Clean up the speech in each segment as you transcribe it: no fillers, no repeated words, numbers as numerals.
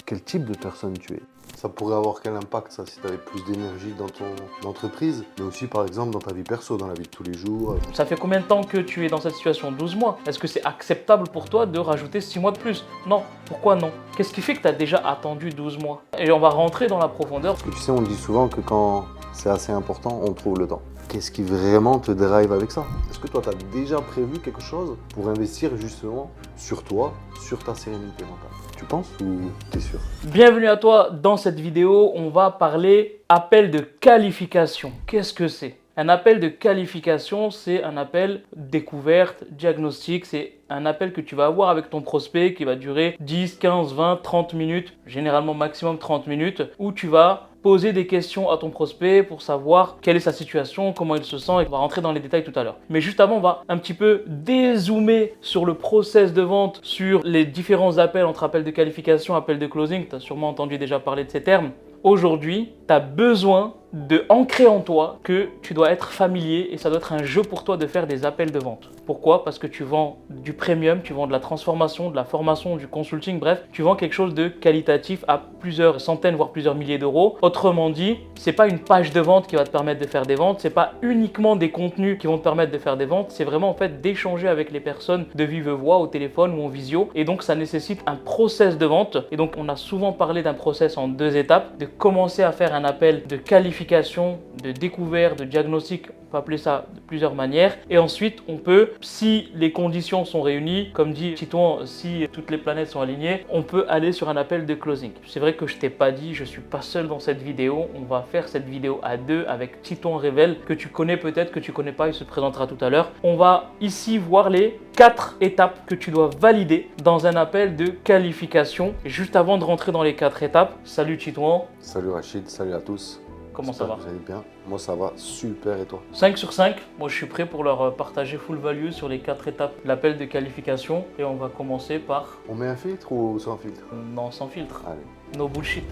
quel type de personne tu es. Ça pourrait avoir quel impact ça si tu avais plus d'énergie dans ton entreprise, mais aussi par exemple dans ta vie perso, dans la vie de tous les jours. Ça fait combien de temps que tu es dans cette situation? 12 mois. Est-ce que c'est acceptable pour toi de rajouter 6 mois de plus? Non. Pourquoi non? Qu'est-ce qui fait que tu as déjà attendu 12 mois? Et on va rentrer dans la profondeur. Parce que tu sais, on dit souvent que quand c'est assez important, on trouve le temps. Qu'est-ce qui vraiment te drive avec ça? Est-ce que toi, tu as déjà prévu quelque chose pour investir justement sur toi, sur ta sérénité mentale? Tu penses ou tu es sûr? Bienvenue à toi. Dans cette vidéo, on va parler appel de qualification. Qu'est-ce que c'est? Un appel de qualification, c'est un appel découverte, diagnostic, c'est un appel que tu vas avoir avec ton prospect qui va durer 10, 15, 20, 30 minutes, généralement maximum 30 minutes, où tu vas poser des questions à ton prospect pour savoir quelle est sa situation, comment il se sent, et on va rentrer dans les détails tout à l'heure. Mais juste avant, on va un petit peu dézoomer sur le process de vente, sur les différents appels entre appel de qualification, appel de closing. Tu as sûrement entendu déjà parler de ces termes. Aujourd'hui, tu as besoin d'ancrer en toi que tu dois être familier et ça doit être un jeu pour toi de faire des appels de vente. Pourquoi? Parce que tu vends du premium, tu vends de la transformation, de la formation, du consulting, bref, tu vends quelque chose de qualitatif à plusieurs centaines, voire plusieurs milliers d'euros. Autrement dit, c'est pas une page de vente qui va te permettre de faire des ventes, c'est pas uniquement des contenus qui vont te permettre de faire des ventes, c'est vraiment en fait d'échanger avec les personnes de vive voix au téléphone ou en visio. Et donc ça nécessite un process de vente. Et donc on a souvent parlé d'un process en 2 étapes, de commencer à faire un appel de qualification, de découverte, de diagnostic. On peut appeler ça de plusieurs manières. Et ensuite, on peut, si les conditions sont réunies, comme dit Titouan, si toutes les planètes sont alignées, on peut aller sur un appel de closing. C'est vrai que je t'ai pas dit, je suis pas seul dans cette vidéo. On va faire cette vidéo à 2 avec Titouan Révèle, que tu connais peut-être, que tu connais pas, il se présentera tout à l'heure. On va ici voir les 4 étapes que tu dois valider dans un appel de qualification. Et juste avant de rentrer dans les 4 étapes, salut Titouan. Salut Rachid, salut à tous. Comment ça va? Vous allez bien? Moi ça va super, et toi? 5 sur 5, moi je suis prêt pour leur partager full value sur les 4 étapes de l'appel de qualification et on va commencer par... On met un filtre ou sans filtre? Non, sans filtre, Allez. no bullshit,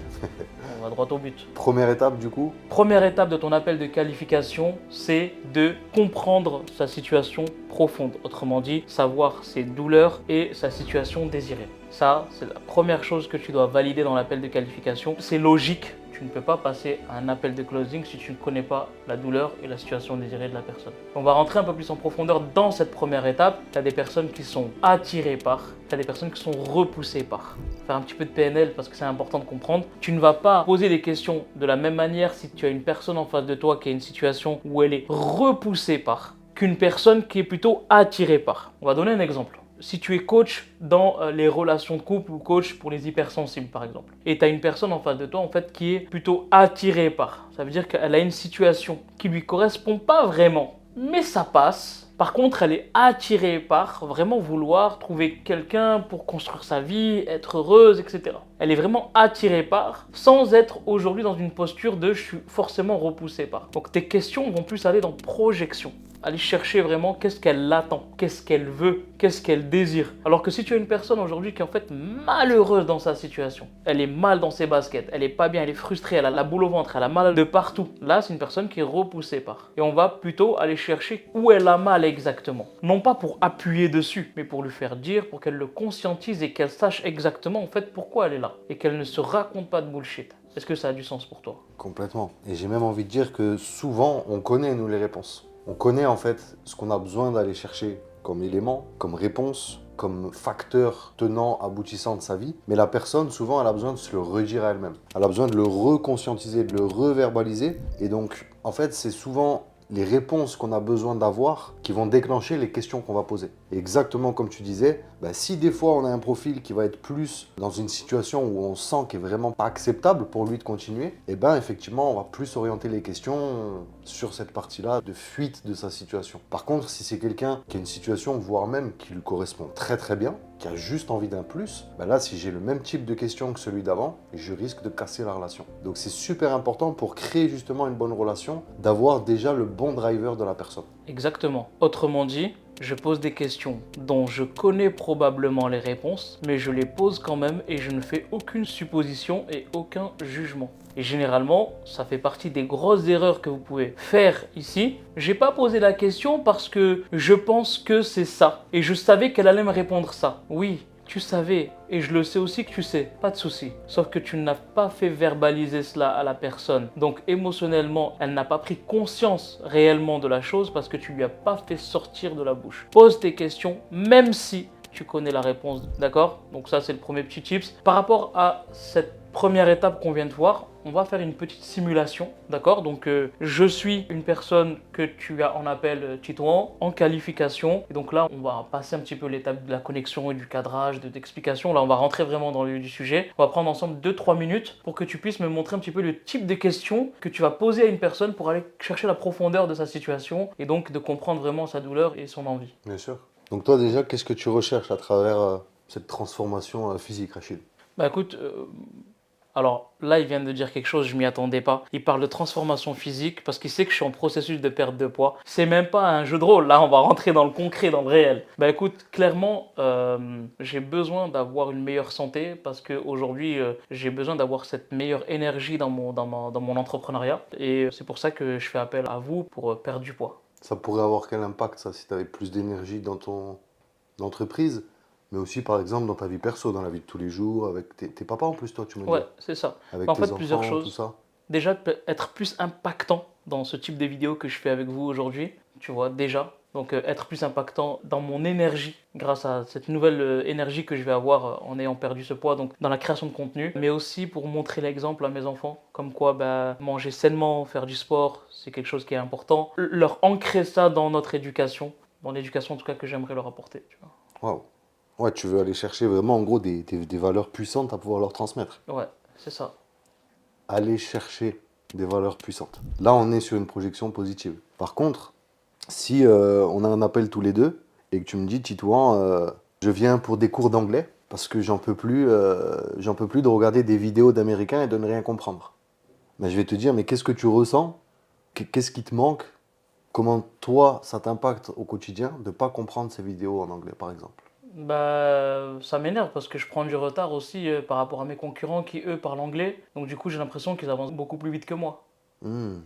on va droit au but. Première étape du coup? Première étape de ton appel de qualification, c'est de comprendre sa situation profonde, autrement dit, savoir ses douleurs et sa situation désirée. Ça, c'est la première chose que tu dois valider dans l'appel de qualification. C'est logique. Tu ne peux pas passer à un appel de closing si tu ne connais pas la douleur et la situation désirée de la personne. On va rentrer un peu plus en profondeur dans cette première étape. Tu as des personnes qui sont attirées par, tu as des personnes qui sont repoussées par. Faire un petit peu de PNL parce que c'est important de comprendre. Tu ne vas pas poser des questions de la même manière si tu as une personne en face de toi qui a une situation où elle est repoussée par qu'une personne qui est plutôt attirée par. On va donner un exemple. Si tu es coach dans les relations de couple ou coach pour les hypersensibles par exemple, et tu as une personne en face de toi en fait qui est plutôt attirée par, ça veut dire qu'elle a une situation qui lui correspond pas vraiment, mais ça passe. Par contre, elle est attirée par vraiment vouloir trouver quelqu'un pour construire sa vie, être heureuse, etc. Elle est vraiment attirée par, sans être aujourd'hui dans une posture de je suis forcément repoussé par. Donc tes questions vont plus aller dans projection. Aller chercher vraiment qu'est-ce qu'elle attend, qu'est-ce qu'elle veut, qu'est-ce qu'elle désire. Alors que si tu as une personne aujourd'hui qui est en fait malheureuse dans sa situation, elle est mal dans ses baskets, elle est pas bien, elle est frustrée, elle a la boule au ventre, elle a mal de partout. Là, c'est une personne qui est repoussée par. Et on va plutôt aller chercher où elle a mal exactement. Non pas pour appuyer dessus, mais pour lui faire dire, pour qu'elle le conscientise et qu'elle sache exactement en fait pourquoi elle est là. Et qu'elle ne se raconte pas de bullshit. Est-ce que ça a du sens pour toi? Complètement. Et j'ai même envie de dire que souvent, on connaît nous les réponses. On connaît en fait ce qu'on a besoin d'aller chercher comme élément, comme réponse, comme facteur tenant, aboutissant de sa vie. Mais la personne, souvent, elle a besoin de se le redire à elle-même. Elle a besoin de le reconscientiser, de le reverbaliser. Et donc, en fait, c'est souvent les réponses qu'on a besoin d'avoir qui vont déclencher les questions qu'on va poser. Et exactement comme tu disais, si des fois on a un profil qui va être plus dans une situation où on sent qu'il n'est vraiment pas acceptable pour lui de continuer, et effectivement on va plus orienter les questions sur cette partie-là de fuite de sa situation. Par contre, si c'est quelqu'un qui a une situation, voire même qui lui correspond très très bien, qui a juste envie d'un plus, là si j'ai le même type de questions que celui d'avant, je risque de casser la relation. Donc c'est super important pour créer justement une bonne relation, d'avoir déjà le bon driver de la personne. Exactement. Autrement dit, je pose des questions dont je connais probablement les réponses, mais je les pose quand même et je ne fais aucune supposition et aucun jugement. Et généralement, ça fait partie des grosses erreurs que vous pouvez faire ici. J'ai pas posé la question parce que je pense que c'est ça. Et je savais qu'elle allait me répondre ça. Oui, tu savais, et je le sais aussi que tu sais, pas de souci. Sauf que tu n'as pas fait verbaliser cela à la personne. Donc émotionnellement, elle n'a pas pris conscience réellement de la chose parce que tu lui as pas fait sortir de la bouche. Pose tes questions, même si tu connais la réponse, d'accord? Donc ça, c'est le premier petit tips. Par rapport à cette première étape qu'on vient de voir, on va faire une petite simulation, d'accord? Donc je suis une personne que tu as en appel Titouan, en qualification. Et donc là, on va passer un petit peu l'étape de la connexion et du cadrage, de l'explication. Là, on va rentrer vraiment dans le vif du sujet. On va prendre ensemble 2-3 minutes pour que tu puisses me montrer un petit peu le type de questions que tu vas poser à une personne pour aller chercher la profondeur de sa situation et donc de comprendre vraiment sa douleur et son envie. Bien sûr. Donc toi déjà, qu'est-ce que tu recherches à travers cette transformation physique, Rachid? Bah écoute, alors là, il vient de dire quelque chose, je m'y attendais pas. Il parle de transformation physique parce qu'il sait que je suis en processus de perte de poids. C'est même pas un jeu de rôle, là on va rentrer dans le concret, dans le réel. Bah écoute, clairement, j'ai besoin d'avoir une meilleure santé parce qu'aujourd'hui, j'ai besoin d'avoir cette meilleure énergie dans mon entrepreneuriat. Et c'est pour ça que je fais appel à vous pour perdre du poids. Ça pourrait avoir quel impact ça si tu avais plus d'énergie dans ton entreprise, mais aussi par exemple dans ta vie perso, dans la vie de tous les jours, avec tes papas en plus, toi tu me dis, Ouais, c'est ça. avec En tes fait, plusieurs enfants, tout choses. ça. Déjà, être plus impactant dans ce type de vidéo que je fais avec vous aujourd'hui, tu vois, déjà. Donc, être plus impactant dans mon énergie, grâce à cette nouvelle énergie que je vais avoir en ayant perdu ce poids, donc dans la création de contenu, mais aussi pour montrer l'exemple à mes enfants, comme quoi bah, manger sainement, faire du sport, c'est quelque chose qui est important. Leur ancrer ça dans notre éducation, dans l'éducation en tout cas que j'aimerais leur apporter, tu Waouh. Ouais, tu veux aller chercher vraiment en gros des valeurs puissantes à pouvoir leur transmettre. vois. Ouais, c'est ça. Aller chercher des valeurs puissantes. Là, on est sur une projection positive. Par contre, si on a un appel tous les deux et que tu me dis, Titouan, je viens pour des cours d'anglais parce que j'en peux plus de regarder des vidéos d'Américains et de ne rien comprendre. Mais je vais te dire, mais qu'est-ce que tu ressens? Qu'est-ce qui te manque? Comment toi, ça t'impacte au quotidien de ne pas comprendre ces vidéos en anglais, par exemple? Bah, ça m'énerve parce que je prends du retard aussi par rapport à mes concurrents qui, eux, parlent anglais. Donc, du coup, j'ai l'impression qu'ils avancent beaucoup plus vite que moi. Hmm.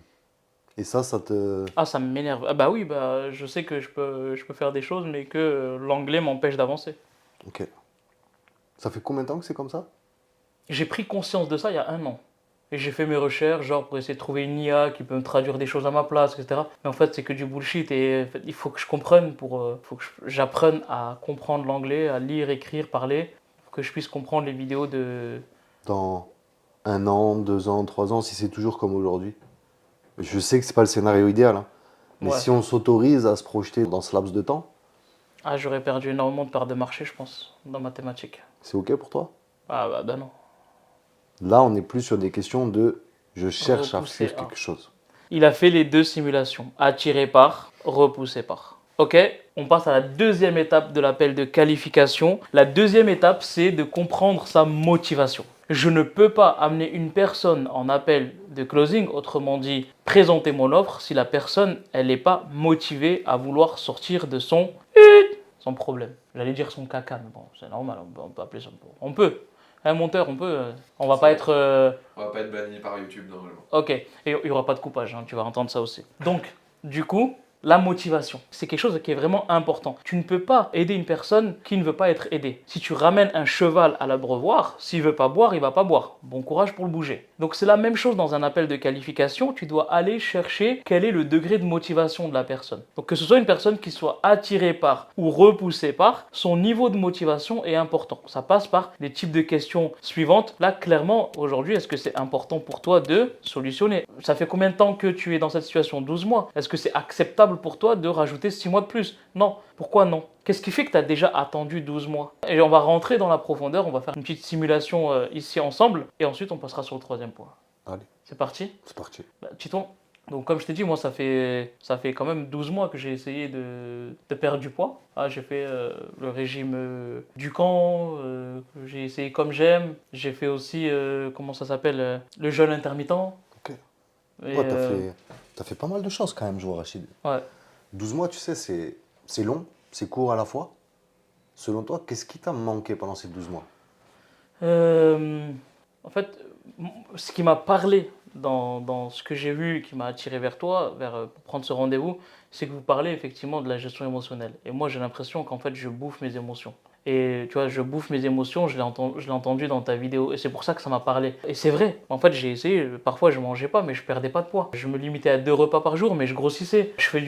Et ça te... Ah, ça m'énerve. Ah, bah oui, bah, je sais que je peux faire des choses, mais que l'anglais m'empêche d'avancer. Ok. Ça fait combien de temps que c'est comme ça? J'ai pris conscience de ça il y a 1 an. Et j'ai fait mes recherches, genre pour essayer de trouver une IA qui peut me traduire des choses à ma place, etc. Mais en fait, c'est que du bullshit et en fait, il faut que je comprenne faut que j'apprenne à comprendre l'anglais, à lire, écrire, parler, pour que je puisse comprendre les vidéos de. Dans 1 an, 2 ans, 3 ans, si c'est toujours comme aujourd'hui? Je sais que c'est pas le scénario idéal, hein. Mais Ouais. si on s'autorise à se projeter dans ce laps de temps, Ah, j'aurais perdu énormément de parts de marché, je pense, dans mathématiques. c'est ok pour toi? Ah, bah non. Là, on n'est plus sur des questions de je cherche à Repousser faire à. quelque chose. Il a fait les deux simulations, attiré par, repoussé par. Ok, on passe à la deuxième étape de l'appel de qualification. La deuxième étape, c'est de comprendre sa motivation. Je ne peux pas amener une personne en appel de closing, autrement dit, présenter mon offre, si la personne, elle n'est pas motivée à vouloir sortir de son problème. J'allais dire son caca, mais bon, c'est normal, on peut appeler ça. On peut. Un monteur, on peut. On va pas être. On va pas être banni par YouTube normalement. Ok, et il n'y aura pas de coupage, hein, tu vas entendre ça aussi. Donc, du coup, la motivation, c'est quelque chose qui est vraiment important. Tu ne peux pas aider une personne qui ne veut pas être aidée. Si tu ramènes un cheval à l'abreuvoir, s'il veut pas boire, il va pas boire. Bon courage pour le bouger. Donc c'est la même chose dans un appel de qualification, tu dois aller chercher quel est le degré de motivation de la personne. Donc que ce soit une personne qui soit attirée par ou repoussée par, son niveau de motivation est important. Ça passe par les types de questions suivantes. Là, clairement, aujourd'hui, est-ce que c'est important pour toi de solutionner? Ça fait combien de temps que tu es dans cette situation? 12 mois. Est-ce que c'est acceptable pour toi de rajouter 6 mois de plus? Non. Pourquoi non? Qu'est-ce qui fait que tu as déjà attendu 12 mois? Et on va rentrer dans la profondeur, on va faire une petite simulation ici ensemble, et ensuite on passera sur le troisième point. Allez, C'est parti? c'est parti. Titouan, donc comme je t'ai dit, moi ça fait quand même 12 mois que j'ai essayé de perdre du poids. Ah, j'ai fait le régime du camp, j'ai essayé comme j'aime. J'ai fait aussi, comment ça s'appelle, le jeûne intermittent. Ok. Et, Ouais, t'as fait pas mal de choses quand même, je vois, Rachid. ouais. 12 mois, tu sais, c'est long, c'est court à la fois. Selon toi, qu'est-ce qui t'a manqué pendant ces 12 mois? En fait, ce qui m'a parlé dans ce que j'ai vu, qui m'a attiré vers toi, pour prendre ce rendez-vous, c'est que vous parlez effectivement de la gestion émotionnelle. Et moi, j'ai l'impression qu'en fait, je bouffe mes émotions. Et tu vois, je bouffe mes émotions, je l'ai entendu dans ta vidéo. Et c'est pour ça que ça m'a parlé. Et c'est vrai. En fait, j'ai essayé. Parfois, je mangeais pas, mais je perdais pas de poids. Je me limitais à 2 repas par jour, mais je grossissais. Je fais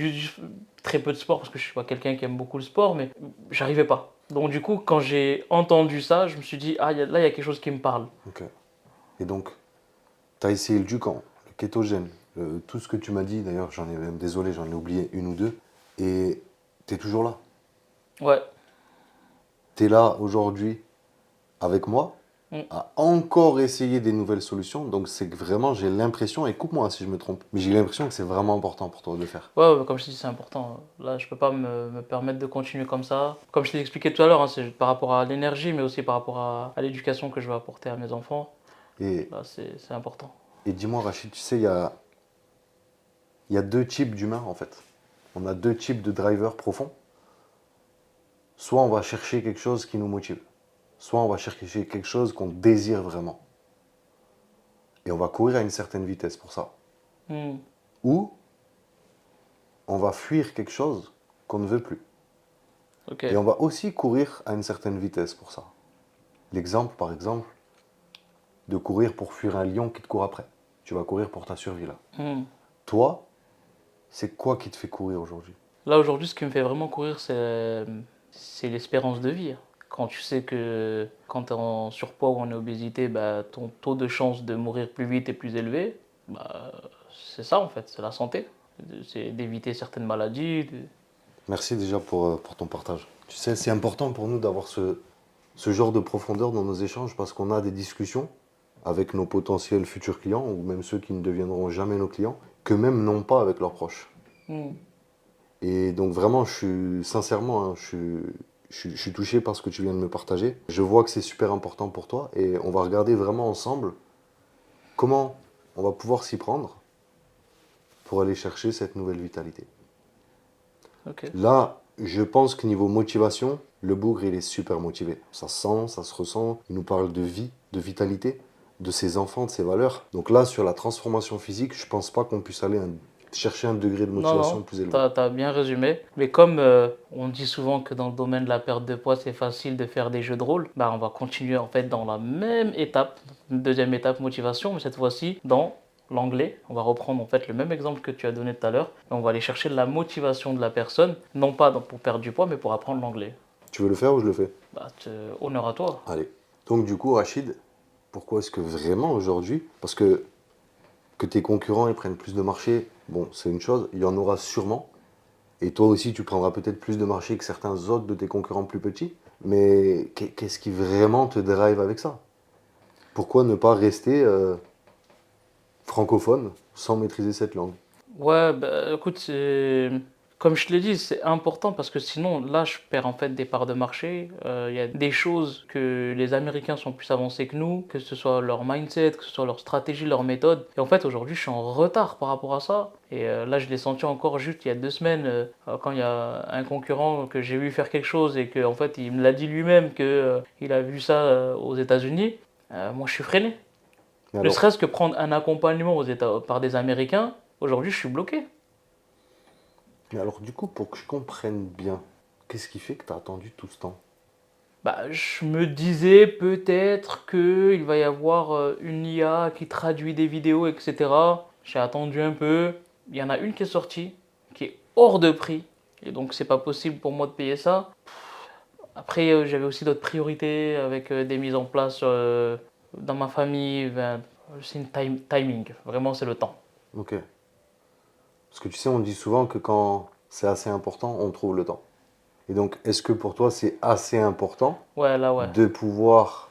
très peu de sport parce que je suis pas quelqu'un qui aime beaucoup le sport, mais j'arrivais pas. Donc, du coup, quand j'ai entendu ça, je me suis dit, ah, là, il y a quelque chose qui me parle. Ok. Et donc, tu as essayé le Ducan, le kétogène, tout ce que tu m'as dit, d'ailleurs, j'en ai même, désolé, j'en ai oublié une ou deux, et tu es toujours là. Ouais. Tu es là aujourd'hui avec moi, Mm. à encore essayer des nouvelles solutions. Donc, c'est que vraiment, j'ai l'impression, et coupe-moi si je me trompe, mais j'ai l'impression que c'est vraiment important pour toi de le faire. Ouais, ouais, comme je te dis, c'est important. Là, je peux pas me permettre de continuer comme ça. Comme je t'ai expliqué tout à l'heure, hein, c'est par rapport à l'énergie, mais aussi par rapport à l'éducation que je vais apporter à mes enfants. Et, Là, c'est important. et dis-moi, Rachid, tu sais, il y a deux types d'humains, en fait. On a deux types de drivers profonds. Soit on va chercher quelque chose qui nous motive, soit on va chercher quelque chose qu'on désire vraiment. Et on va courir à une certaine vitesse pour ça. Hmm. Ou on va fuir quelque chose qu'on ne veut plus. Ok. Et on va aussi courir à une certaine vitesse pour ça. L'exemple, par exemple, de courir pour fuir un lion qui te court après. Tu vas courir pour ta survie là. Hmm. Toi, c'est quoi qui te fait courir aujourd'hui? Là, aujourd'hui, ce qui me fait vraiment courir, c'est l'espérance de vie. Quand tu sais que quand tu es en surpoids ou en obésité, bah, ton taux de chance de mourir plus vite est plus élevé, bah, c'est ça en fait, c'est la santé. C'est d'éviter certaines maladies. Merci déjà pour ton partage. Tu sais, c'est important pour nous d'avoir ce genre de profondeur dans nos échanges parce qu'on a des discussions avec nos potentiels futurs clients ou même ceux qui ne deviendront jamais nos clients, que même n'ont pas avec leurs proches. Hmm. Et donc vraiment, sincèrement, hein, je suis touché par ce que tu viens de me partager. Je vois que c'est super important pour toi et on va regarder vraiment ensemble comment on va pouvoir s'y prendre pour aller chercher cette nouvelle vitalité. Ok. Là, je pense que niveau motivation, le bougre, il est super motivé. Ça se sent, ça se ressent. Il nous parle de vie, de vitalité, de ses enfants, de ses valeurs. Donc là, sur la transformation physique, je pense pas qu'on puisse aller chercher un degré de Non, motivation non, plus élevé. t'as bien résumé. Mais comme on dit souvent que dans le domaine de la perte de poids, c'est facile de faire des jeux de rôle, bah on va continuer en fait dans la même étape, une deuxième étape motivation, mais cette fois-ci dans l'anglais. On va reprendre en fait le même exemple que tu as donné tout à l'heure, et on va aller chercher la motivation de la personne, non pas pour perdre du poids, mais pour apprendre l'anglais. Tu veux le faire ou je le fais? Bah, honneur à toi. Allez. Donc du coup, Rachid, pourquoi est-ce que vraiment aujourd'hui, parce que tes concurrents ils prennent plus de marché, bon, c'est une chose, il y en aura sûrement. Et toi aussi, tu prendras peut-être plus de marché que certains autres de tes concurrents plus petits. Mais qu'est-ce qui vraiment te drive avec ça? Pourquoi ne pas rester francophone sans maîtriser cette langue? Ouais, bah, écoute, comme je te l'ai dit, c'est important parce que sinon, là, je perds en fait des parts de marché. Il y a des choses que les Américains sont plus avancés que nous, que ce soit leur mindset, que ce soit leur stratégie, leur méthode. Et en fait, aujourd'hui, je suis en retard par rapport à ça. Et là, je l'ai senti encore juste il y a 2 semaines, quand il y a un concurrent que j'ai vu faire quelque chose et qu'en fait, il me l'a dit lui-même que, il a vu ça aux États-Unis. Moi, je suis freiné. Mais Ne alors, serait-ce que prendre un accompagnement par des Américains, aujourd'hui je suis bloqué. du coup, pour que je comprenne bien, qu'est-ce qui fait que tu as attendu tout ce temps? Bah, je me disais peut-être qu'il va y avoir une IA qui traduit des vidéos, etc. J'ai attendu un peu. Il y en a une qui est sortie, qui est hors de prix. Et donc c'est pas possible pour moi de payer ça. Après, j'avais aussi d'autres priorités avec des mises en place dans ma famille. Ben, c'est une timing. Vraiment, c'est le temps. Ok. Parce que tu sais, on dit souvent que quand c'est assez important, on trouve le temps. Et donc, est-ce que pour toi, c'est assez important Ouais, là, ouais. de pouvoir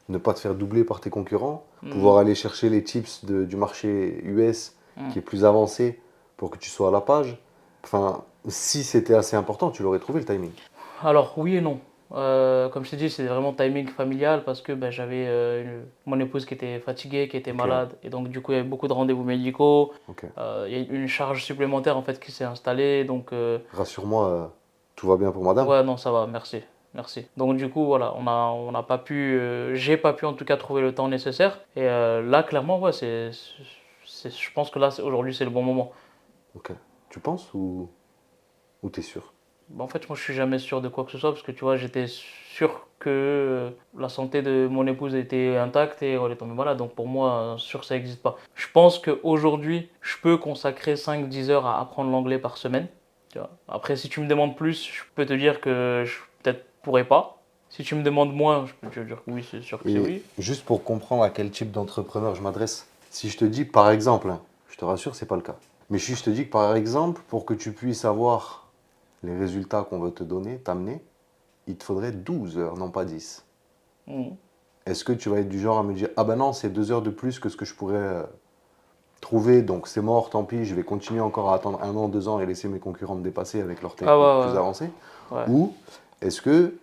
ne pas te faire doubler par tes concurrents, Hmm, pouvoir aller chercher les tips du marché US hmm. qui est plus avancé pour que tu sois à la page? Enfin, si c'était assez important, tu l'aurais trouvé le timing. Alors oui et non. Comme je t'ai dit, c'est vraiment timing familial parce que ben, j'avais mon épouse qui était fatiguée, qui était Ok, malade. Et donc du coup, il y avait beaucoup de rendez-vous médicaux. ok. Il y a une charge supplémentaire en fait qui s'est installée. Donc Rassure-moi, tout va bien pour madame? ouais, non, ça va, merci. Merci. Donc du coup, voilà, on n'a pas pu, j'ai pas pu en tout cas trouver le temps nécessaire. Et là, clairement, ouais, je pense que là, aujourd'hui, c'est le bon moment. Ok. Tu penses ou t'es sûr? En fait, moi, je suis jamais sûr de quoi que ce soit parce que tu vois, j'étais sûr que la santé de mon épouse était intacte et elle est tombée malade. Donc pour moi, sûr, ça n'existe pas. Je pense qu'aujourd'hui, je peux consacrer 5-10 heures à apprendre l'anglais par semaine. Tu vois. Après, si tu me demandes plus, je peux te dire que je peut-être pourrais pas. Si tu me demandes moins, je peux te dire que oui, c'est sûr que c'est Et oui. juste pour comprendre à quel type d'entrepreneur je m'adresse, si je te dis par exemple, hein, je te rassure, c'est pas le cas. Mais si je te dis que par exemple, pour que tu puisses avoir les résultats qu'on veut te donner, t'amener, il te faudrait 12 heures, non pas 10. Mhm. Est-ce que tu vas être du genre à me dire, ah ben non, c'est 2 heures de plus que ce que je pourrais trouver, donc c'est mort, tant pis, je vais continuer encore à attendre 1 an, 2 ans et laisser mes concurrents me dépasser avec leurs Ah techniques plus avancées? ouais, ouais. Ou est-ce que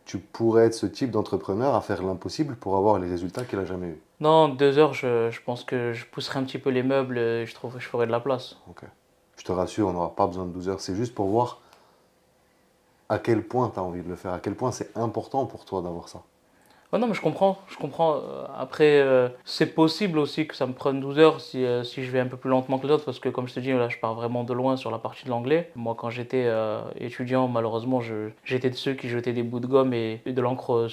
tu pourrais être ce type d'entrepreneur à faire l'impossible pour avoir les résultats qu'il n'a jamais eu? Non, 2 heures, je pense que je pousserai un petit peu les meubles et je trouve que je ferai de la place. Ok. Je te rassure, on n'aura pas besoin de 12 heures. C'est juste pour voir à quel point tu as envie de le faire, à quel point c'est important pour toi d'avoir ça. Ouais, non, mais je comprends, je comprends. Après, c'est possible aussi que ça me prenne 12 heures si je vais un peu plus lentement que les autres, parce que comme je te dis, là, je pars vraiment de loin sur la partie de l'anglais. Moi, quand j'étais étudiant, malheureusement, j'étais de ceux qui jetaient des bouts de gomme et de l'encre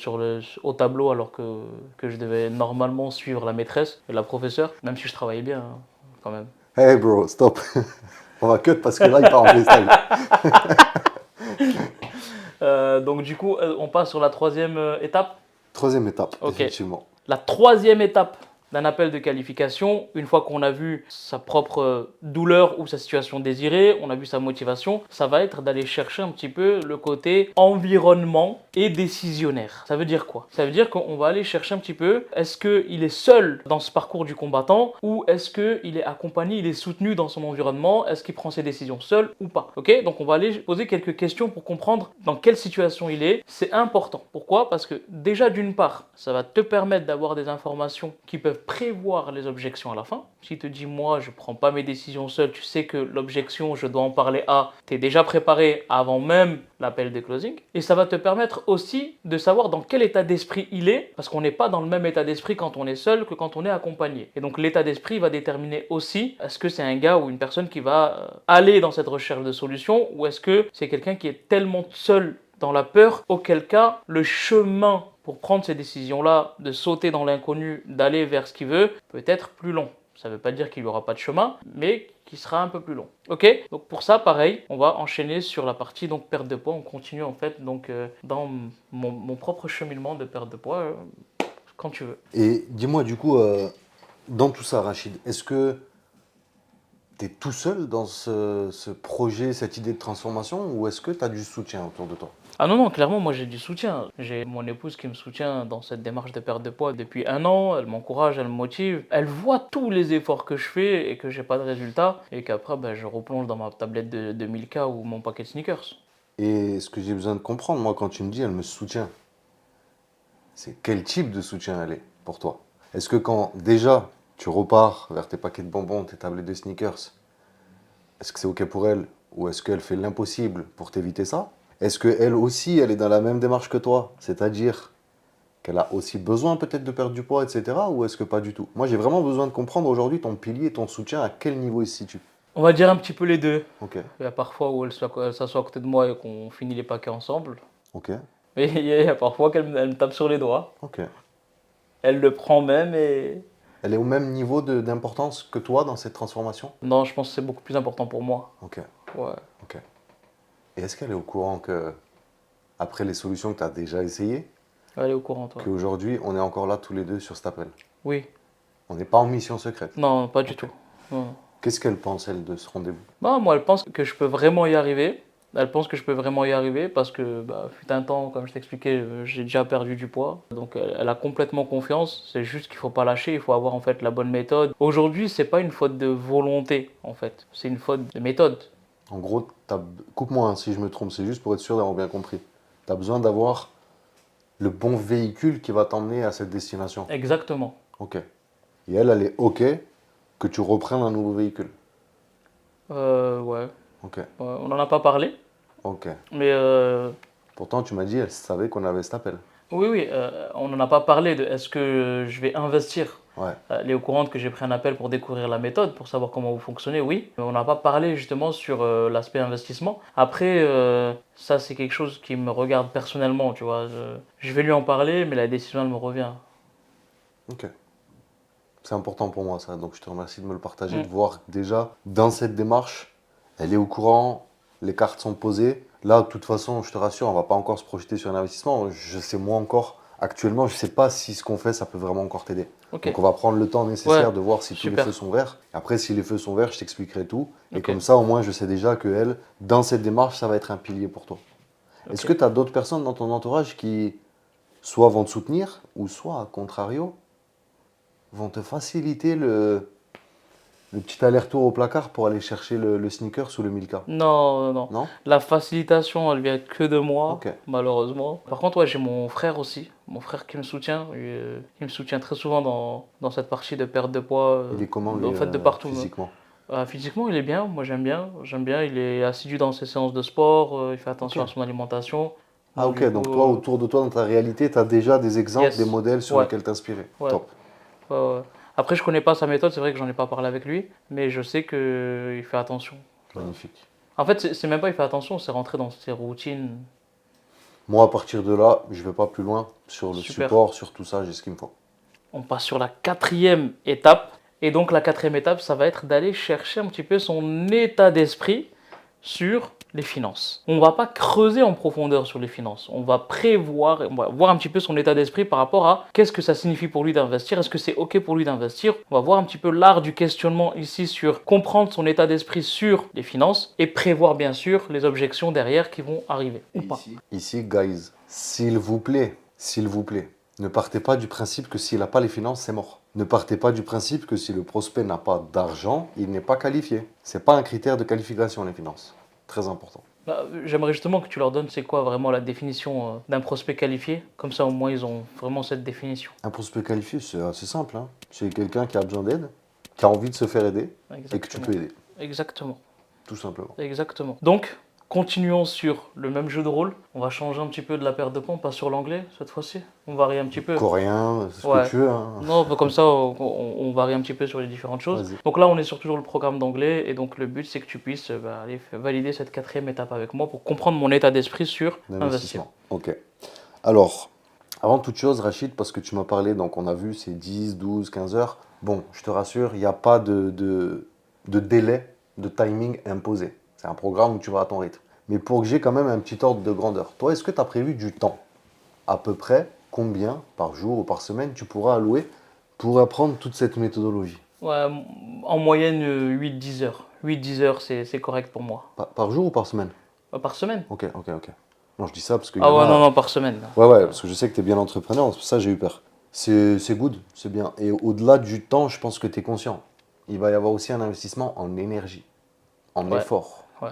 au tableau, alors que je devais normalement suivre la maîtresse et la professeure, même si je travaillais bien, hein, quand même. Hey bro, stop. On va cut parce que là, il part en freestyle. Donc du coup, on passe sur la troisième étape. Troisième étape, Ok. effectivement. La troisième étape d'un appel de qualification, une fois qu'on a vu sa propre douleur ou sa situation désirée, on a vu sa motivation, ça va être d'aller chercher un petit peu le côté environnement et décisionnaire. Ça veut dire quoi? Ça veut dire qu'on va aller chercher un petit peu, est-ce qu'il est seul dans ce parcours du combattant ou est-ce qu'il est accompagné, il est soutenu dans son environnement, est-ce qu'il prend ses décisions seul ou pas? Ok? Donc on va aller poser quelques questions pour comprendre dans quelle situation il est. C'est important. Pourquoi? Parce que déjà d'une part, ça va te permettre d'avoir des informations qui peuvent prévoir les objections à la fin. Si te dis moi je prends pas mes décisions seul, tu sais que l'objection je dois en parler à, tu es déjà préparé avant même l'appel de closing. Et ça va te permettre aussi de savoir dans quel état d'esprit il est, parce qu'on n'est pas dans le même état d'esprit quand on est seul que quand on est accompagné. Et donc l'état d'esprit va déterminer aussi est-ce que c'est un gars ou une personne qui va aller dans cette recherche de solution ou est-ce que c'est quelqu'un qui est tellement seul dans la peur, auquel cas le chemin pour prendre ces décisions-là, de sauter dans l'inconnu, d'aller vers ce qu'il veut, peut être plus long. Ça ne veut pas dire qu'il n'y aura pas de chemin, mais qui sera un peu plus long. Ok? Donc pour ça, pareil, on va enchaîner sur la partie donc perte de poids. On continue en fait donc dans mon propre cheminement de perte de poids quand tu veux. Et dis-moi, du coup, dans tout ça, Rachid, est-ce que tu es tout seul dans ce projet, cette idée de transformation, ou est-ce que tu as du soutien autour de toi? Ah non, non, clairement, moi j'ai du soutien. J'ai mon épouse qui me soutient dans cette démarche de perte de poids depuis 1 an. Elle m'encourage, elle me motive. Elle voit tous les efforts que je fais et que j'ai pas de résultat. Et qu'après, ben, je replonge dans ma tablette de 1000K ou mon paquet de sneakers. Et ce que j'ai besoin de comprendre, moi, quand tu me dis elle me soutient, c'est quel type de soutien elle est pour toi? Est-ce que quand déjà tu repars vers tes paquets de bonbons, tes tablettes de sneakers, est-ce que c'est OK pour elle ou est-ce qu'elle fait l'impossible pour t'éviter ça? Est-ce qu'elle aussi, elle est dans la même démarche que toi, c'est-à-dire qu'elle a aussi besoin peut-être de perdre du poids, etc. ou est-ce que pas du tout? Moi, j'ai vraiment besoin de comprendre aujourd'hui ton pilier, ton soutien, à quel niveau il se situe. On va dire un petit peu les deux. Ok, Il y a parfois où elle s'assoit à côté de moi et qu'on finit les paquets ensemble. ok, Et il y a parfois elle me tape sur les doigts. ok. Elle le prend même et... Elle est au même niveau d'importance que toi dans cette transformation? Non, je pense que c'est beaucoup plus important pour moi. Ok, Ouais. ok. Et est-ce qu'elle est au courant que, après les solutions que tu as déjà essayées, Elle est au courant, toi. qu'aujourd'hui, on est encore là tous les deux sur cet appel? Oui. On n'est pas en mission secrète. Non, pas du Ok. tout. Non. Qu'est-ce qu'elle pense, elle, de ce rendez-vous? Bah, moi, elle pense que je peux vraiment y arriver. Elle pense que je peux vraiment y arriver parce que, bah, fut un temps, comme je t'expliquais, j'ai déjà perdu du poids. Donc, elle a complètement confiance. C'est juste qu'il faut pas lâcher. Il faut avoir en fait la bonne méthode. Aujourd'hui, c'est pas une faute de volonté, en fait. C'est une faute de méthode. En gros, coupe-moi hein, si je me trompe, c'est juste pour être sûr d'avoir bien compris. Tu as besoin d'avoir le bon véhicule qui va t'emmener à cette destination. Exactement. Ok. Et elle est OK que tu reprennes un nouveau véhicule. Ouais. Ok. On n'en a pas parlé, Ok. mais Pourtant, tu m'as dit, elle savait qu'on avait cet appel. oui, oui, on n'en a pas parlé de est-ce que je vais investir Ouais. Elle est au courant que j'ai pris un appel pour découvrir la méthode, pour savoir comment vous fonctionnez, oui. Mais on n'a pas parlé justement sur l'aspect investissement. Après, ça c'est quelque chose qui me regarde personnellement, tu vois. Je vais lui en parler, mais la décision elle me revient. Ok. C'est important pour moi ça, donc je te remercie de me le partager, Mm. de voir que déjà dans cette démarche, elle est au courant, les cartes sont posées. Là, de toute façon, je te rassure, on va pas encore se projeter sur un investissement. Je sais moi encore, actuellement, je sais pas si ce qu'on fait, ça peut vraiment encore t'aider. Ok, Donc on va prendre le temps ouais, nécessaire de voir si tous les super. feux sont verts. Après, si les feux sont verts, je t'expliquerai tout. Et Ok, comme ça, au moins, je sais déjà que elle, dans cette démarche, ça va être un pilier pour toi. Est-ce ok. que tu as d'autres personnes dans ton entourage qui soit vont te soutenir, ou soit, à contrario, vont te faciliter le petit aller-retour au placard pour aller chercher le sneaker sous le 1000K? Non, non, non. Non? La facilitation, elle vient que de moi, Ok. malheureusement. Par contre, ouais, j'ai mon frère aussi. Mon frère qui me soutient. Il me soutient très souvent dans cette partie de perte de poids, Il est comment, lui, en fait, de partout. physiquement? Physiquement, il est bien. Moi, j'aime bien. J'aime bien. Il est assidu dans ses séances de sport. Il fait Ok. attention à son alimentation. Ah, Donc, ok. du Donc, coup, toi, autour de toi, dans ta réalité, tu as déjà des exemples, des yes. modèles sur Ouais, lesquels t'inspirer. ouais, Top. ouais, ouais. Après, je connais pas sa méthode. C'est vrai que j'en ai pas parlé avec lui. Mais je sais qu'il fait attention. Magnifique. En fait, c'est même pas il fait attention. C'est rentrer dans ses routines. Moi, à partir de là, je vais pas plus loin. Sur le Super. support, sur tout ça, j'ai ce qu'il me faut. On passe sur la quatrième étape. Et donc la quatrième étape, ça va être d'aller chercher un petit peu son état d'esprit sur les finances. On ne va pas creuser en profondeur sur les finances. On va prévoir, on va voir un petit peu son état d'esprit par rapport à qu'est-ce que ça signifie pour lui d'investir. Est-ce que c'est OK pour lui d'investir? On va voir un petit peu l'art du questionnement ici sur comprendre son état d'esprit sur les finances et prévoir bien sûr les objections derrière qui vont arriver ou pas. Ici, guys, s'il vous plaît, ne partez pas du principe que s'il n'a pas les finances, c'est mort. Ne partez pas du principe que si le prospect n'a pas d'argent, il n'est pas qualifié. C'est pas un critère de qualification, les finances. Très important. J'aimerais justement que tu leur donnes c'est quoi vraiment la définition d'un prospect qualifié. Comme ça au moins ils ont vraiment cette définition. Un prospect qualifié, c'est assez simple, hein. C'est quelqu'un qui a besoin d'aide, qui a envie de se faire aider et que tu Exactement. peux aider, Exactement. tout simplement. Exactement. Donc, continuons sur le même jeu de rôle. On va changer un petit peu de la paire de pompes, pas sur l'anglais cette fois-ci. On varie un petit peu. Coréen, c'est ce Ouais. que tu veux, hein. Non, comme ça, on varie un petit peu sur les différentes choses. Vas-y. Donc là, on est sur toujours le programme d'anglais. Et donc, le but, c'est que tu puisses aller valider cette quatrième étape avec moi pour comprendre mon état d'esprit sur investir. D'investissement. Ok. Alors, avant toute chose, Rachid, parce que tu m'as parlé, donc on a vu c'est 10, 12, 15 heures. Bon, je te rassure, il n'y a pas de délai, de timing imposé. C'est un programme où tu vas à ton rythme. Mais pour que j'ai quand même un petit ordre de grandeur, toi, est-ce que tu as prévu du temps? À peu près combien par jour ou par semaine tu pourras allouer pour apprendre toute cette méthodologie? Ouais, en moyenne, 8-10 heures. 8-10 heures, c'est correct pour moi. Par jour ou par semaine? Par semaine? Ok, ok, ok. Non, je dis ça parce qu'il y Ah en ouais, non, a. non, par semaine. Ouais, ouais, parce que je sais que tu es bien entrepreneur, c'est pour ça que j'ai eu peur. C'est good, c'est bien. Et au-delà du temps, je pense que tu es conscient. Il va y avoir aussi un investissement en énergie, en Ouais. effort. Ouais.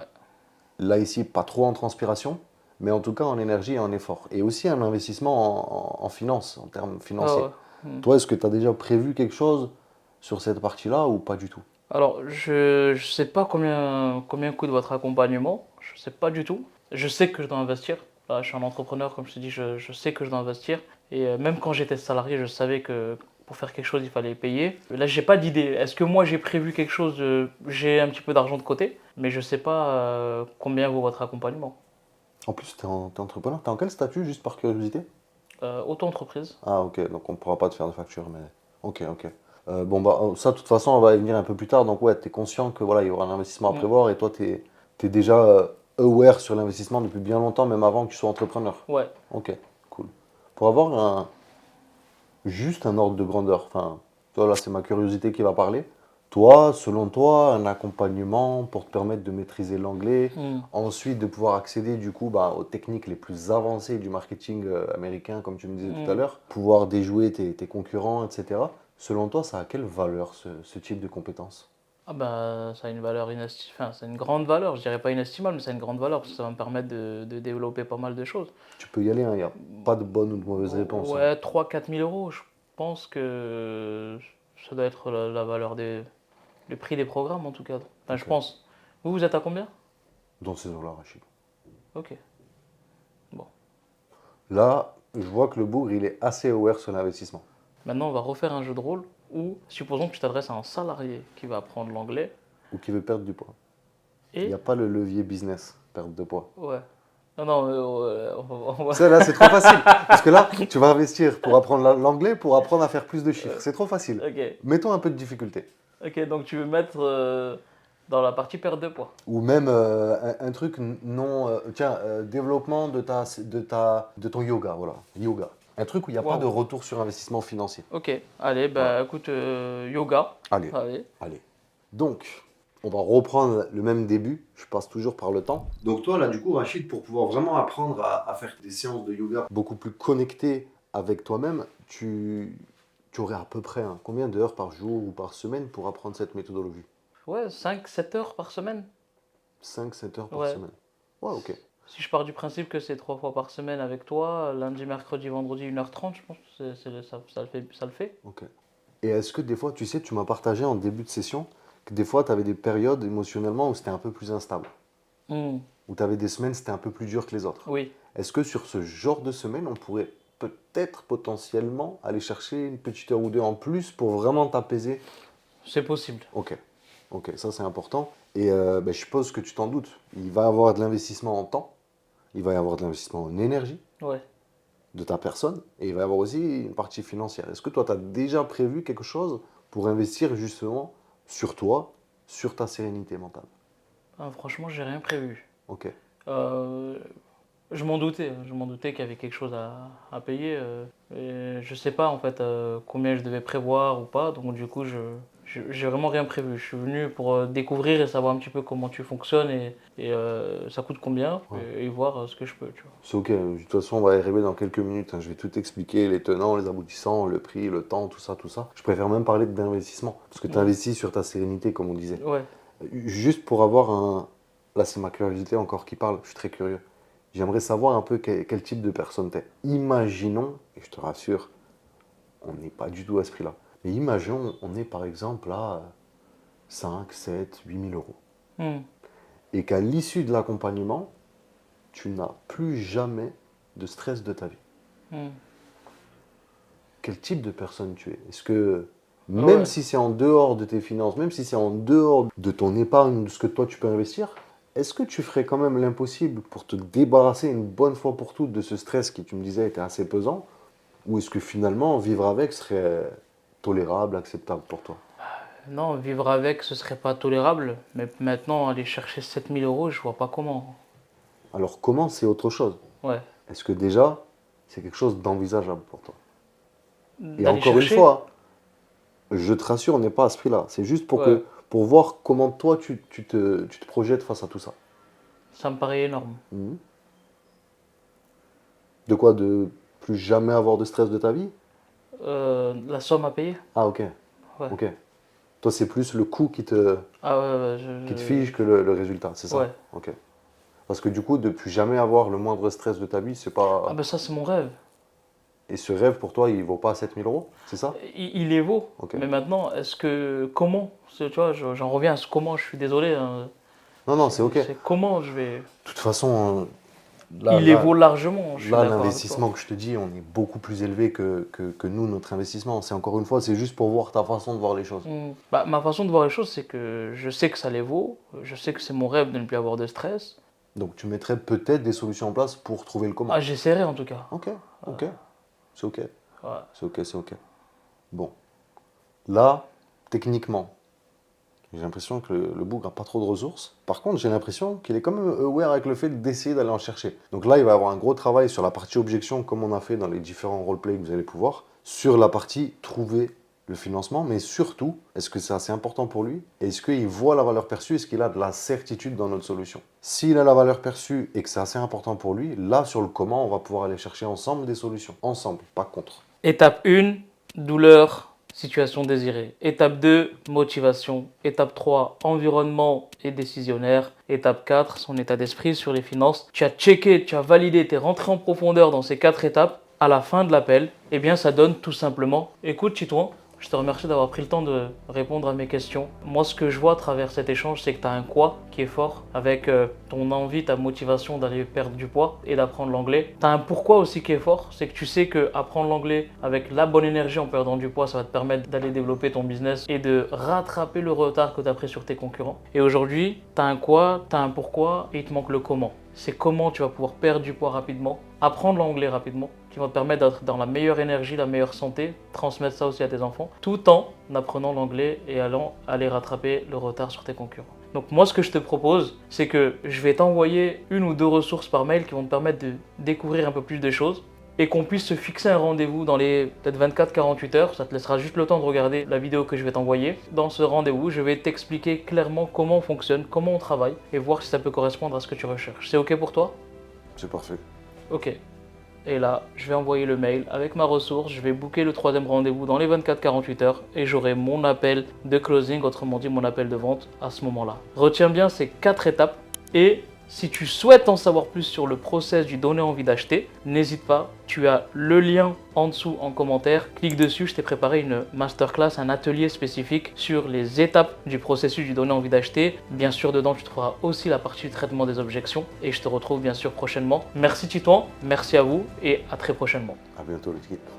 Là, ici, pas trop en transpiration, mais en tout cas en énergie et en effort. Et aussi un investissement en finance, en termes financiers. Ah ouais. Toi, est-ce que tu as déjà prévu quelque chose sur cette partie-là ou pas du tout? Alors, je ne sais pas combien coûte votre accompagnement. Je ne sais pas du tout. Je sais que je dois investir. Là, je suis un entrepreneur, comme je te dis, je sais que je dois investir. Et même quand j'étais salarié, je savais que pour faire quelque chose, il fallait payer. Là, j'ai pas d'idée. Est-ce que moi, j'ai prévu quelque chose j'ai un petit peu d'argent de côté, mais je ne sais pas combien vaut votre accompagnement. En plus, tu es entrepreneur. Tu es en quel statut, juste par curiosité? Auto-entreprise. Ah, ok, donc on ne pourra pas te faire de facture, mais. Ok, ok. Bon, bah, ça, de toute façon, on va y venir un peu plus tard. Donc, ouais, tu es conscient que voilà, il y aura un investissement à prévoir et toi, tu es déjà aware sur l'investissement depuis bien longtemps, même avant que tu sois entrepreneur. Ouais. Ok, cool. Pour avoir juste un ordre de grandeur, enfin, toi, là, c'est ma curiosité qui va parler. Toi, selon toi, un accompagnement pour te permettre de maîtriser l'anglais, ensuite de pouvoir accéder du coup bah, aux techniques les plus avancées du marketing américain, comme tu me disais tout à l'heure, pouvoir déjouer tes concurrents, etc. Selon toi, ça a quelle valeur ce type de compétences? Ah bah, ça a une valeur inestimable, enfin, c'est une grande valeur, je dirais pas inestimable, mais ça a une grande valeur parce que ça va me permettre de développer pas mal de choses. Tu peux y aller, il n'y a pas de bonne ou de mauvaise réponse, hein. Ouais, 3-4 000 euros, je pense que ça doit être la valeur le prix des programmes en tout cas. Enfin, je Ok. pense. Vous êtes à combien? Dans ces eaux-là, Rachid. Ok. Bon. Là, je vois que le bougre, il est assez aware sur l'investissement. Maintenant, on va refaire un jeu de rôle. Ou supposons que tu t'adresses à un salarié qui va apprendre l'anglais Ou qui veut perdre du poids. Il n'y et... a pas le levier business, perte de poids. Ouais. Non, non, on va- Ça, là, c'est trop facile. Parce que là, tu vas investir pour apprendre l'anglais, pour apprendre à faire plus de chiffres. C'est trop facile. Ok. Mettons un peu de difficulté. Ok, donc tu veux mettre dans la partie perte de poids. Ou même un truc non... tiens, développement de ton yoga, voilà. Yoga. Un truc où il n'y a pas Wow. de retour sur investissement financier. Ok, allez, bah Voilà. écoute, yoga. Allez, Allez. allez. Donc, on va reprendre le même début. Je passe toujours par le temps. Donc toi, là, du coup, Rachid, pour pouvoir vraiment apprendre à faire des séances de yoga beaucoup plus connectées avec toi-même, tu aurais à peu près combien d'heures par jour ou par semaine pour apprendre cette méthodologie? Ouais, 5-7 heures par semaine. 5-7 heures par Ouais. semaine. Ouais, ok. Si je pars du principe que c'est 3 fois par semaine avec toi, lundi, mercredi, vendredi, 1h30, je pense que ça le fait. Ok. Et est-ce que des fois, tu sais, tu m'as partagé en début de session que des fois, tu avais des périodes émotionnellement où c'était un peu plus instable, Hmm, où tu avais des semaines, c'était un peu plus dur que les autres. oui, Est-ce que sur ce genre de semaine, on pourrait peut-être potentiellement aller chercher une petite heure ou deux en plus pour vraiment t'apaiser? c'est possible. Ok, ok, ça c'est important. Et je suppose que tu t'en doutes, il va y avoir de l'investissement en temps, il va y avoir de l'investissement en énergie Ouais. de ta personne, et il va y avoir aussi une partie financière. Est-ce que toi, tu as déjà prévu quelque chose pour investir justement sur toi, sur ta sérénité mentale? Ah, franchement, j'ai rien prévu. Ok, Euh, je m'en doutais, qu'il y avait quelque chose à payer. Et je sais pas en fait combien je devais prévoir ou pas, donc du coup, j'ai vraiment rien prévu. Je suis venu pour découvrir et savoir un petit peu comment tu fonctionnes et ça coûte combien Ouais. et voir ce que je peux, tu vois. c'est ok. De toute façon, on va y arriver dans quelques minutes, hein. Je vais tout expliquer, les tenants, les aboutissants, le prix, le temps, tout ça, tout ça. Je préfère même parler d'investissement, parce que tu investis sur ta sérénité, comme on disait. Ouais, Juste pour avoir un... Là, c'est ma curiosité encore qui parle, je suis très curieux. J'aimerais savoir un peu quel type de personne t'es. Imaginons, et je te rassure, on n'est pas du tout à ce prix-là. Mais imaginons, on est par exemple à 5, 7, 8 000 euros. Hmm. Et qu'à l'issue de l'accompagnement, tu n'as plus jamais de stress de ta vie. Hmm. Quel type de personne tu es? Est-ce que, même Ouais. si c'est en dehors de tes finances, même si c'est en dehors de ton épargne, de ce que toi tu peux investir, est-ce que tu ferais quand même l'impossible pour te débarrasser une bonne fois pour toutes de ce stress qui, tu me disais, était assez pesant? Ou est-ce que finalement, vivre avec serait tolérable, acceptable pour toi? Non, vivre avec, ce serait pas tolérable, mais maintenant, aller chercher 7000 euros, je vois pas comment. Alors comment, c'est autre chose? Ouais. Est-ce que déjà, c'est quelque chose d'envisageable pour toi? Et D'aller encore une chercher, fois, je te rassure, on n'est pas à ce prix-là. C'est juste ouais, pour voir comment toi, tu te projettes face à tout ça. ça me paraît énorme. Mhm. De quoi? De plus jamais avoir de stress de ta vie? La somme à payer? Ah, ok. Ouais. Ok. Toi, c'est plus le coût Ah ouais, ouais, qui te fige que le résultat, c'est ça? Ouais. Ok. Parce que du coup, de plus jamais avoir le moindre stress de ta vie, c'est pas... Ah ben ça, c'est mon rêve. Et ce rêve, pour toi, il vaut pas 7000 euros, c'est ça? Il est beau. Ok. Mais maintenant, comment? Tu vois, j'en reviens à ce comment, je suis désolé, hein. Non, non, c'est ok. De C'est comment je vais. toute façon, là, Il est vaut largement, je suis là, d'accord avec l'investissement toi. que je te dis, on est beaucoup plus élevé que nous, notre investissement. C'est encore une fois, c'est juste pour voir ta façon de voir les choses. Bah, ma façon de voir les choses, c'est que je sais que ça les vaut, je sais que c'est mon rêve de ne plus avoir de stress. Donc, tu mettrais peut-être des solutions en place pour trouver le comment. Ah, j'essaierai en tout cas. Ok, ok. C'est ok. Ouais. C'est ok, c'est ok. Bon. Là, techniquement, j'ai l'impression que le bougre n'a pas trop de ressources. Par contre, j'ai l'impression qu'il est quand même aware avec le fait d'essayer d'aller en chercher. Donc là, il va y avoir un gros travail sur la partie objection, comme on a fait dans les différents roleplays que vous allez pouvoir, sur la partie trouver le financement, mais surtout, est-ce que c'est assez important pour lui? Est-ce qu'il voit la valeur perçue? Est-ce qu'il a de la certitude dans notre solution? S'il a la valeur perçue et que c'est assez important pour lui, là, sur le comment, on va pouvoir aller chercher ensemble des solutions. Ensemble, pas contre. Étape 1, douleur, situation désirée. Étape 2, motivation. Étape 3, environnement et décisionnaire. Étape 4, son état d'esprit sur les finances. Tu as checké, tu as validé, tu es rentré en profondeur dans ces 4 étapes. À la fin de l'appel, eh bien ça donne tout simplement, écoute Titouan, Je te remercie d'avoir pris le temps de répondre à mes questions. Moi, ce que je vois à travers cet échange, c'est que tu as un quoi qui est fort avec ton envie, ta motivation d'aller perdre du poids et d'apprendre l'anglais. Tu as un pourquoi aussi qui est fort, c'est que tu sais que apprendre l'anglais avec la bonne énergie en perdant du poids, ça va te permettre d'aller développer ton business et de rattraper le retard que tu as pris sur tes concurrents. Et aujourd'hui, tu as un quoi, tu as un pourquoi et il te manque le comment. C'est comment tu vas pouvoir perdre du poids rapidement, apprendre l'anglais rapidement, qui va te permettre d'être dans la meilleure énergie, la meilleure santé, transmettre ça aussi à tes enfants, tout en apprenant l'anglais et allant aller rattraper le retard sur tes concurrents. Donc moi, ce que je te propose, c'est que je vais t'envoyer 1 ou 2 ressources par mail qui vont te permettre de découvrir un peu plus de choses et qu'on puisse se fixer un rendez-vous dans les peut-être 24-48 heures. Ça te laissera juste le temps de regarder la vidéo que je vais t'envoyer. Dans ce rendez-vous, je vais t'expliquer clairement comment on fonctionne, comment on travaille et voir si ça peut correspondre à ce que tu recherches. C'est OK pour toi? C'est parfait. OK. Et là, je vais envoyer le mail avec ma ressource, je vais booker le 3e rendez-vous dans les 24-48 heures et j'aurai mon appel de closing, autrement dit mon appel de vente à ce moment-là. Retiens bien ces 4 étapes et si tu souhaites en savoir plus sur le process du donner envie d'acheter, n'hésite pas, tu as le lien en dessous en commentaire, clique dessus, je t'ai préparé une masterclass, un atelier spécifique sur les étapes du processus du donner envie d'acheter. Bien sûr, dedans, tu trouveras aussi la partie du traitement des objections et je te retrouve bien sûr prochainement. Merci Titouan, merci à vous et à très prochainement. À bientôt l'équipe.